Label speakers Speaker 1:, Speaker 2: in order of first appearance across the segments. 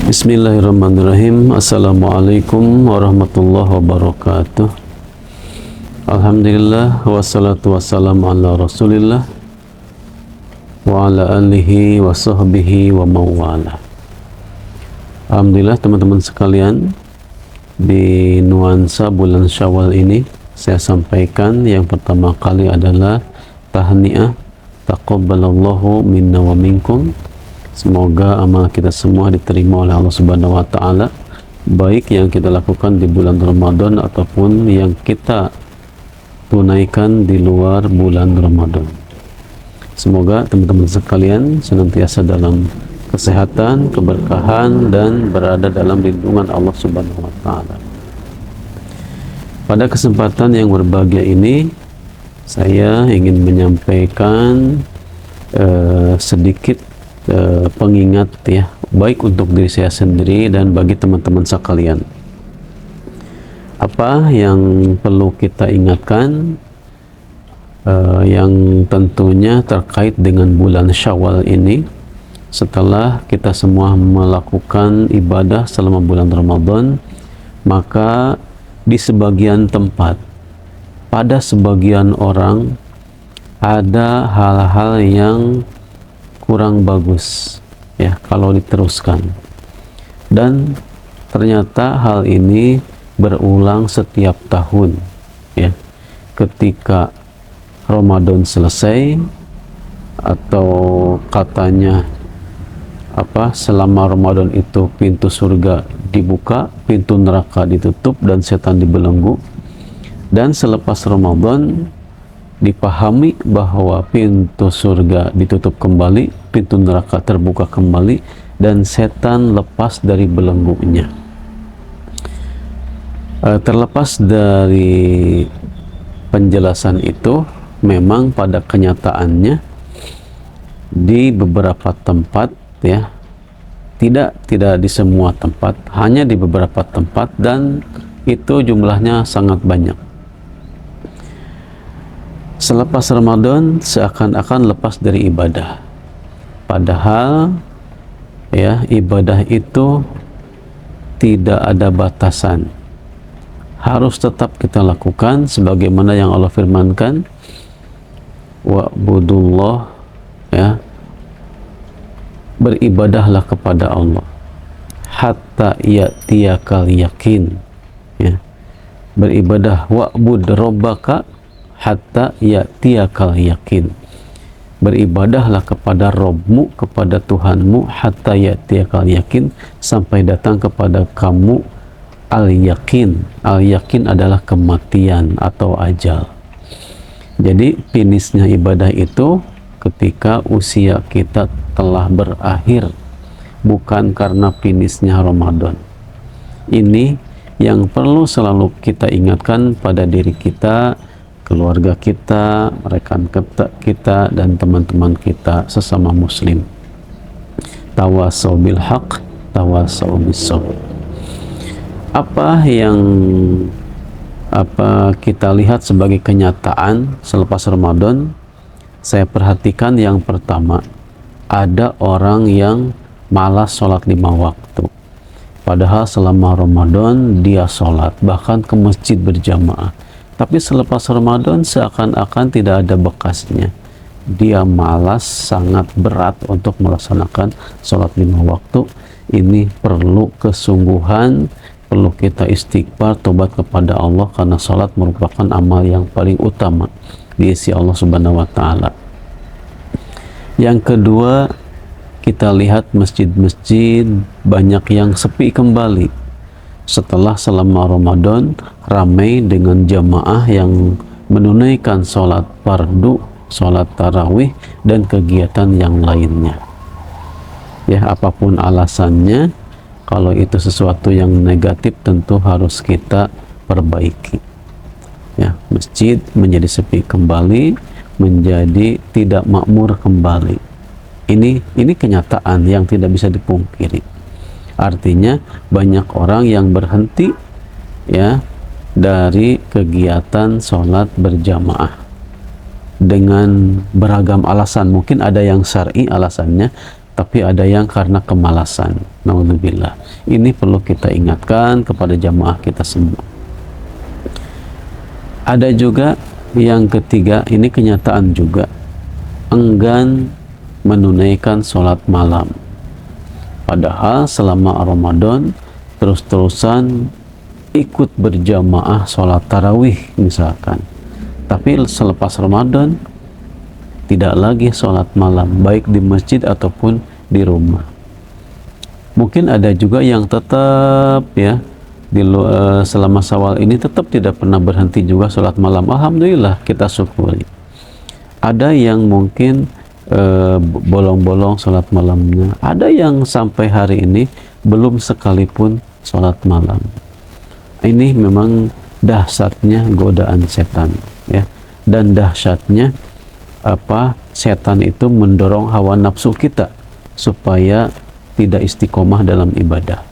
Speaker 1: Bismillahirrahmanirrahim. Assalamualaikum warahmatullahi wabarakatuh. Alhamdulillah wassalatu wassalamu ala rasulillah wa ala alihi wa sahbihi wa mawala. Alhamdulillah teman-teman sekalian, di nuansa bulan Syawal ini saya sampaikan yang pertama kali adalah tahniah taqabbalallahu minna wa minkum. Semoga amal kita semua diterima oleh Allah Subhanahu wa taala, baik yang kita lakukan di bulan Ramadan ataupun yang kita tunaikan di luar bulan Ramadan. Semoga teman-teman sekalian senantiasa dalam kesehatan, keberkahan, dan berada dalam lindungan Allah Subhanahu wa taala. Pada kesempatan yang berbahagia ini, saya ingin menyampaikan sedikit pengingat ya, baik untuk diri saya sendiri dan bagi teman-teman sekalian. Apa yang perlu kita ingatkan yang tentunya terkait dengan bulan Syawal ini, setelah kita semua melakukan ibadah selama bulan Ramadan, maka di sebagian tempat, pada sebagian orang ada hal-hal yang kurang bagus ya kalau diteruskan, dan ternyata hal ini berulang setiap tahun ya. Ketika Ramadan selesai, atau katanya selama Ramadan itu pintu surga dibuka, pintu neraka ditutup, dan setan dibelenggu. Dan selepas Ramadan dipahami bahwa pintu surga ditutup kembali, pintu neraka terbuka kembali, dan setan lepas dari belenggunya. Terlepas dari penjelasan itu, memang pada kenyataannya di beberapa tempat ya, tidak di semua tempat, hanya di beberapa tempat, dan itu jumlahnya sangat banyak. Selepas Ramadan seakan-akan lepas dari ibadah, padahal ya, ibadah itu tidak ada batasan, harus tetap kita lakukan sebagaimana yang Allah firmankan, wa'budullah ya, beribadahlah kepada Allah hatta ya'tiyakal yakin ya, beribadah, wa'bud rabbaka hatta ya'tiyakal yakin, beribadahlah kepada Rabbmu, kepada Tuhanmu, hatta ya'tiyakal yakin, sampai datang kepada kamu al-yakin. Al-yakin adalah kematian atau ajal. Jadi finishnya ibadah itu ketika usia kita telah berakhir, bukan karena finishnya Ramadan. Ini yang perlu selalu kita ingatkan pada diri kita, keluarga kita, rekan kita, dan teman-teman kita sesama muslim. Tawasau bil haq, tawasau bis sabr. Apa yang kita lihat sebagai kenyataan selepas Ramadan, saya perhatikan yang pertama, ada orang yang malas sholat 5 waktu. Padahal selama Ramadan dia sholat, bahkan ke masjid berjamaah. Tapi selepas Ramadan seakan-akan tidak ada bekasnya. Dia malas, sangat berat untuk melaksanakan sholat 5 waktu. Ini perlu kesungguhan, perlu kita istighfar, tobat kepada Allah, karena sholat merupakan amal yang paling utama di sisi Allah Subhanahu wa taala. Yang kedua, kita lihat masjid-masjid banyak yang sepi kembali. Setelah selama Ramadan ramai dengan jamaah yang menunaikan sholat fardu, sholat tarawih, dan kegiatan yang lainnya. Ya, apapun alasannya, kalau itu sesuatu yang negatif tentu harus kita perbaiki. Ya, masjid menjadi sepi kembali, menjadi tidak makmur kembali. Ini kenyataan yang tidak bisa dipungkiri. Artinya banyak orang yang berhenti ya dari kegiatan sholat berjamaah dengan beragam alasan. Mungkin ada yang syar'i alasannya, tapi ada yang karena kemalasan. Naudzubillah. Ini perlu kita ingatkan kepada jamaah kita semua. Ada juga yang ketiga, ini kenyataan juga, enggan menunaikan sholat malam. Padahal selama Ramadan terus-terusan ikut berjamaah sholat tarawih misalkan, tapi selepas Ramadan tidak lagi sholat malam, baik di masjid ataupun di rumah. Mungkin ada juga yang tetap ya selama Syawal ini tetap tidak pernah berhenti juga sholat malam. Alhamdulillah, kita syukuri. Ada yang mungkin bolong-bolong sholat malamnya, ada yang sampai hari ini belum sekalipun sholat malam. Ini memang dahsyatnya godaan setan ya, dan dahsyatnya setan itu mendorong hawa nafsu kita supaya tidak istiqomah dalam ibadah.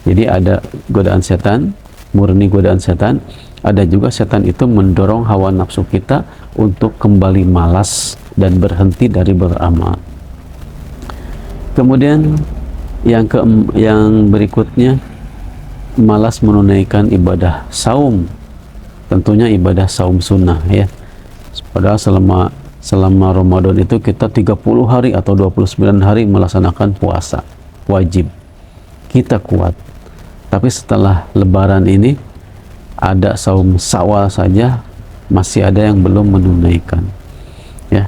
Speaker 1: Jadi ada godaan setan, murni godaan setan. Ada juga setan itu mendorong hawa nafsu kita untuk kembali malas dan berhenti dari beramal. Kemudian yang berikutnya, malas menunaikan ibadah saum. Tentunya ibadah saum sunnah ya. Padahal selama Ramadan itu kita 30 hari atau 29 hari melaksanakan puasa wajib. Kita kuat. Tapi setelah lebaran ini ada saum Syawal saja masih ada yang belum menunaikan. Ya.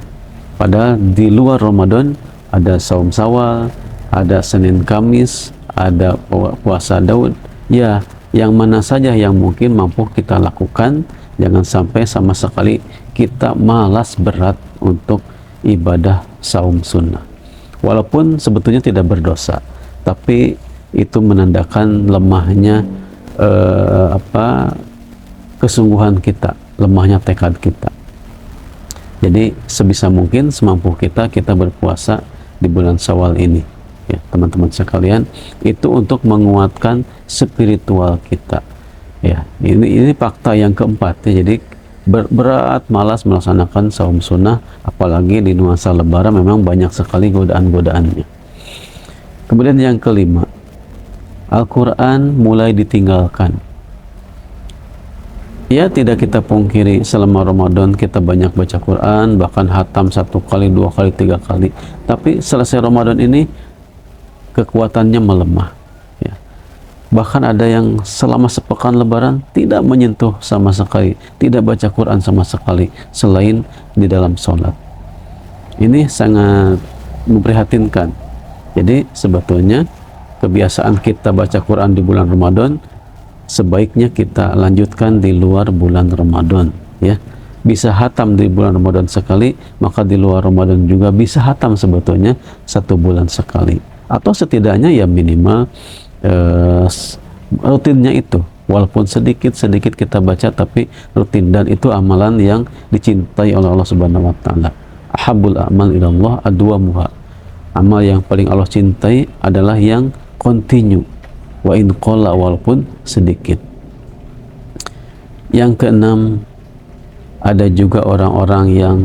Speaker 1: Padahal di luar Ramadan ada saum Syawal, ada Senin Kamis, ada puasa Daud. Ya, yang mana saja yang mungkin mampu kita lakukan, jangan sampai sama sekali kita malas berat untuk ibadah saum sunnah. Walaupun sebetulnya tidak berdosa, tapi itu menandakan lemahnya kesungguhan kita, lemahnya tekad kita. Jadi sebisa mungkin semampu kita berpuasa di bulan Syawal ini ya teman-teman sekalian, itu untuk menguatkan spiritual kita ya. Ini fakta yang keempat ya. Jadi berat malas melaksanakan saum sunnah, apalagi di nuansa lebaran memang banyak sekali godaan-godaannya. Kemudian yang kelima, Al-Quran mulai ditinggalkan. Ya, tidak kita pungkiri selama Ramadan kita banyak baca Quran, bahkan hatam 1 kali, 2 kali, 3 kali. Tapi selesai Ramadan ini kekuatannya melemah. Ya. Bahkan ada yang selama sepekan Lebaran tidak menyentuh sama sekali, tidak baca Quran sama sekali selain di dalam sholat. Ini sangat memprihatinkan. Jadi sebetulnya kebiasaan kita baca Quran di bulan Ramadan sebaiknya kita lanjutkan di luar bulan Ramadan ya. Bisa hatam di bulan Ramadan sekali, maka di luar Ramadan juga bisa hatam sebetulnya 1 bulan sekali, atau setidaknya ya minimal rutinnya itu, walaupun sedikit kita baca tapi rutin, dan itu amalan yang dicintai oleh Allah Subhanahu wa taala. Ahabbul a'mal ilallah adwamuha. Amal yang paling Allah cintai adalah yang continue, wa in qalla, walaupun sedikit. Yang keenam, ada juga orang-orang yang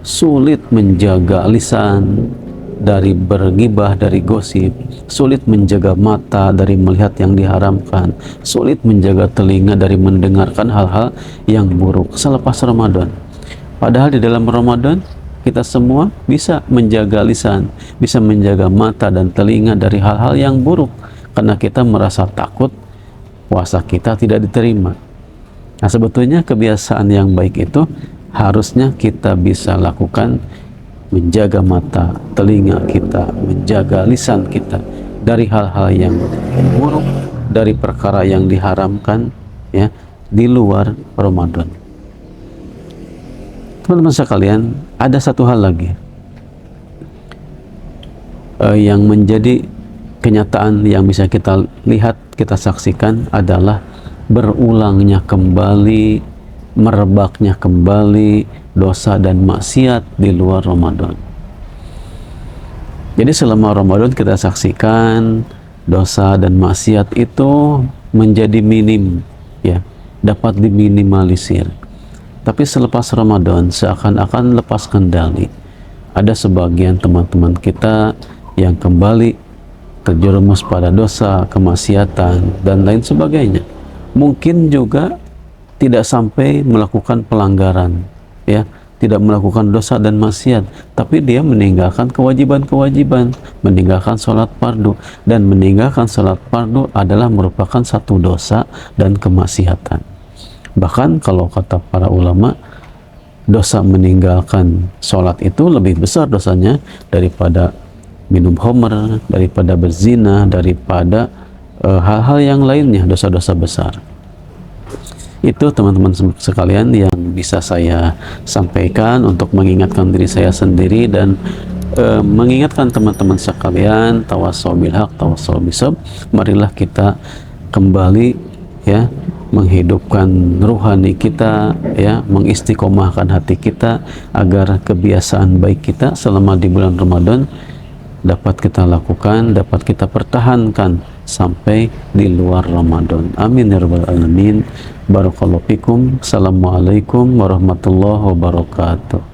Speaker 1: sulit menjaga lisan dari bergibah, dari gosip, sulit menjaga mata dari melihat yang diharamkan, sulit menjaga telinga dari mendengarkan hal-hal yang buruk selepas Ramadan. Padahal di dalam Ramadan kita semua bisa menjaga lisan, bisa menjaga mata dan telinga dari hal-hal yang buruk, karena kita merasa takut puasa kita tidak diterima. Nah, sebetulnya kebiasaan yang baik itu harusnya kita bisa lakukan, menjaga mata, telinga kita, menjaga lisan kita dari hal-hal yang buruk, dari perkara yang diharamkan ya di luar Ramadan. Teman-teman sekalian, ada satu hal lagi yang menjadi kenyataan yang bisa kita lihat, kita saksikan adalah berulangnya kembali, merebaknya kembali dosa dan maksiat di luar Ramadan. Jadi selama Ramadan kita saksikan dosa dan maksiat itu menjadi minim ya, dapat diminimalisir. Tapi selepas Ramadan seakan-akan lepas kendali. Ada sebagian teman-teman kita yang kembali terjerumus pada dosa, kemaksiatan, dan lain sebagainya. Mungkin juga tidak sampai melakukan pelanggaran, ya, tidak melakukan dosa dan maksiat, tapi dia meninggalkan kewajiban-kewajiban, meninggalkan sholat fardu, dan meninggalkan sholat fardu adalah merupakan satu dosa dan kemaksiatan. Bahkan kalau kata para ulama, dosa meninggalkan sholat itu lebih besar dosanya daripada minum khamr, daripada berzina, daripada hal-hal yang lainnya, dosa-dosa besar. Itu teman-teman sekalian yang bisa saya sampaikan untuk mengingatkan diri saya sendiri dan mengingatkan teman-teman sekalian, tawassaw bil haq, tawassaw bisabr. Marilah kita kembali, ya, menghidupkan ruhani kita, ya, mengistiqomahkan hati kita agar kebiasaan baik kita selama di bulan Ramadan dapat kita lakukan, dapat kita pertahankan sampai di luar Ramadan. Amin ya rabbal alamin. Barakallahu fikum. Assalamualaikum warahmatullahi wabarakatuh.